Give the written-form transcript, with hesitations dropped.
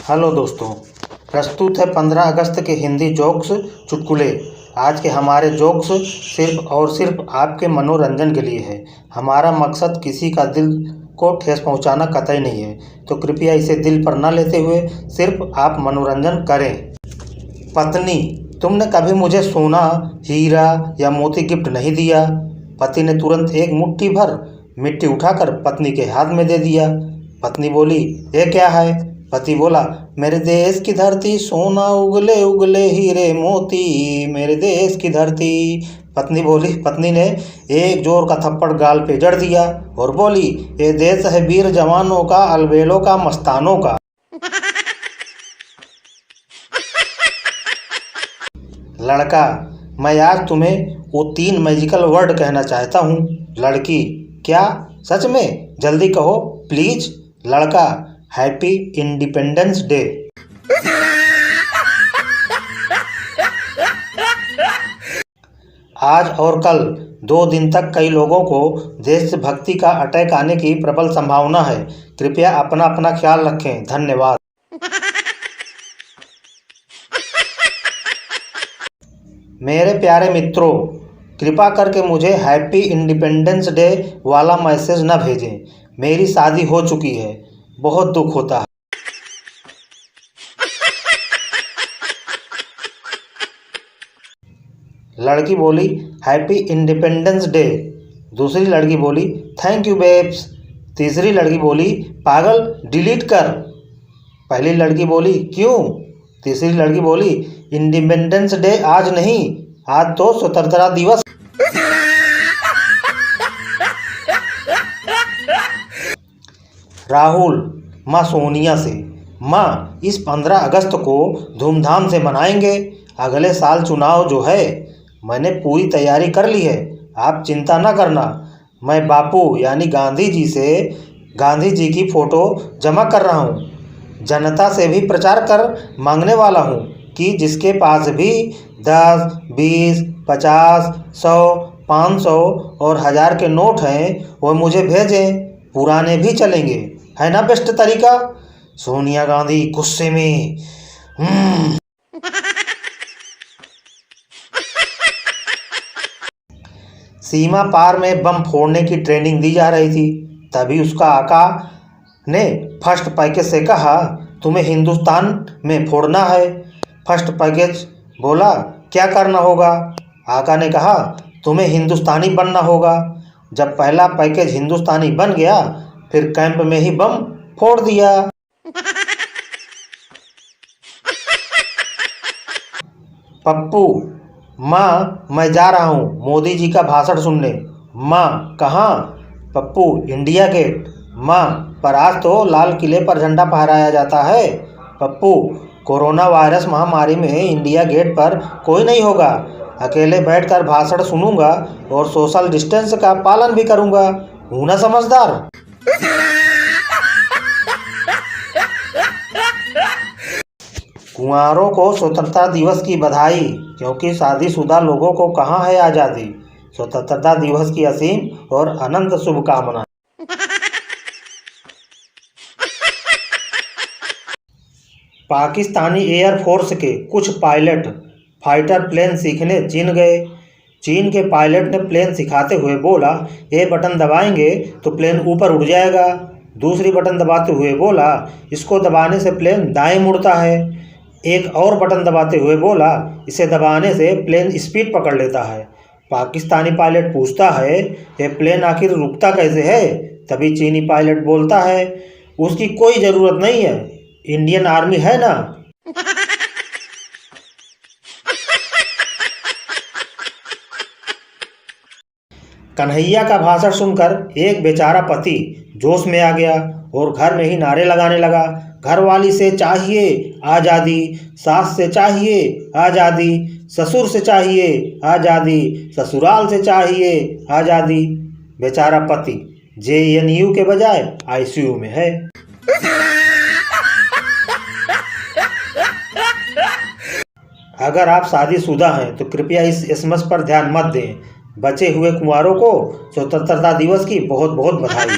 Hello दोस्तों, प्रस्तुत है 15 अगस्त के हिंदी जोक्स चुटकुले। आज के हमारे जोक्स सिर्फ और सिर्फ आपके मनोरंजन के लिए है। हमारा मकसद किसी का दिल को ठेस पहुंचाना कतई नहीं है, तो कृपया इसे दिल पर न लेते हुए सिर्फ आप मनोरंजन करें। पत्नी: तुमने कभी मुझे सोना, हीरा या मोती गिफ्ट नहीं दिया। पति ने तुरंत एक मुट्ठी भर मिट्टी उठाकर पत्नी के हाथ में दे दिया। पत्नी बोली, ये क्या है? पति बोला, मेरे देश की धरती, सोना उगले उगले हीरे मोती, मेरे देश की धरती। पत्नी ने एक जोर का थप्पड़ गाल पे जड़ दिया और बोली, ये देश है वीर जवानों का, अलबेलों का, मस्तानों का। लड़का: मैं आज तुम्हें वो 3 मैजिकल वर्ड कहना चाहता हूँ। लड़की: क्या? सच में? जल्दी कहो प्लीज। लड़का: हैप्पी इंडिपेंडेंस डे। आज और कल 2 दिन तक कई लोगों को देशभक्ति का अटैक आने की प्रबल संभावना है। कृपया अपना अपना ख्याल रखें। धन्यवाद। मेरे प्यारे मित्रों, कृपा करके मुझे हैप्पी इंडिपेंडेंस डे वाला मैसेज न भेजें। मेरी शादी हो चुकी है, बहुत दुख होता है। लड़की बोली, हैप्पी इंडिपेंडेंस डे। दूसरी लड़की बोली, थैंक यू बेब्स। तीसरी लड़की बोली, पागल, डिलीट कर। पहली लड़की बोली, क्यों? तीसरी लड़की बोली, इंडिपेंडेंस डे आज नहीं, आज तो स्वतंत्रता दिवस। राहुल माँ सोनिया से, माँ इस 15 अगस्त को धूमधाम से मनाएंगे। अगले साल चुनाव जो है, मैंने पूरी तैयारी कर ली है, आप चिंता न करना। मैं बापू यानी गांधी जी की फ़ोटो जमा कर रहा हूँ। जनता से भी प्रचार कर मांगने वाला हूँ कि जिसके पास भी 10, 20, 50, 100, 500 और 1000 के नोट हैं, वो मुझे भेजें। पुराने भी चलेंगे, है ना बेस्ट तरीका? सोनिया गांधी गुस्से में। सीमा पार में बम फोड़ने की ट्रेनिंग दी जा रही थी। तभी उसका आका ने फर्स्ट पैकेज से कहा, तुम्हें हिंदुस्तान में फोड़ना है। फर्स्ट पैकेज बोला, क्या करना होगा? आका ने कहा, तुम्हें हिंदुस्तानी बनना होगा। जब पहला पैकेज हिंदुस्तानी बन गया, फिर कैंप में ही बम फोड़ दिया। पप्पू: माँ मैं जा रहा हूँ मोदी जी का भाषण सुनने। माँ कहाँ? Pappu: India Gate. माँ पर आज तो लाल किले पर झंडा फहराया जाता है। पप्पू: कोरोना वायरस महामारी में इंडिया गेट पर कोई नहीं होगा। अकेले बैठकर भाषण सुनूंगा और सोशल डिस्टेंस का पालन भी करूंगा। हूँ ना समझदार? कुंवारों को स्वतंत्रता दिवस की बधाई, क्योंकि शादीशुदा लोगों को कहाँ है आज़ादी। स्वतंत्रता दिवस की असीम और अनंत शुभकामनाएं। पाकिस्तानी एयरफोर्स के कुछ पायलट फाइटर प्लेन सीखने चीन गए। चीन के पायलट ने प्लेन सिखाते हुए बोला, ये बटन दबाएंगे तो प्लेन ऊपर उड़ जाएगा। दूसरी बटन दबाते हुए बोला, इसको दबाने से प्लेन दाएं मुड़ता है। एक और बटन दबाते हुए बोला, इसे दबाने से प्लेन स्पीड पकड़ लेता है। पाकिस्तानी पायलट पूछता है, ये प्लेन आखिर रुकता कैसे है? तभी चीनी पायलट बोलता है, उसकी कोई ज़रूरत नहीं है, इंडियन आर्मी है ना। कन्हैया का भाषण सुनकर एक बेचारा पति जोश में आ गया और घर में ही नारे लगाने लगा, घरवाली से चाहिए आज़ादी, सास से चाहिए आज़ादी, ससुर से चाहिए आज़ादी, ससुराल से चाहिए आज़ादी। बेचारा पति JNU के बजाय ICU में है। अगर आप शादीशुदा हैं तो कृपया इस SMS पर ध्यान मत दें। बचे हुए कुंवारों को स्वतंत्रता दिवस की बहुत बहुत बधाई।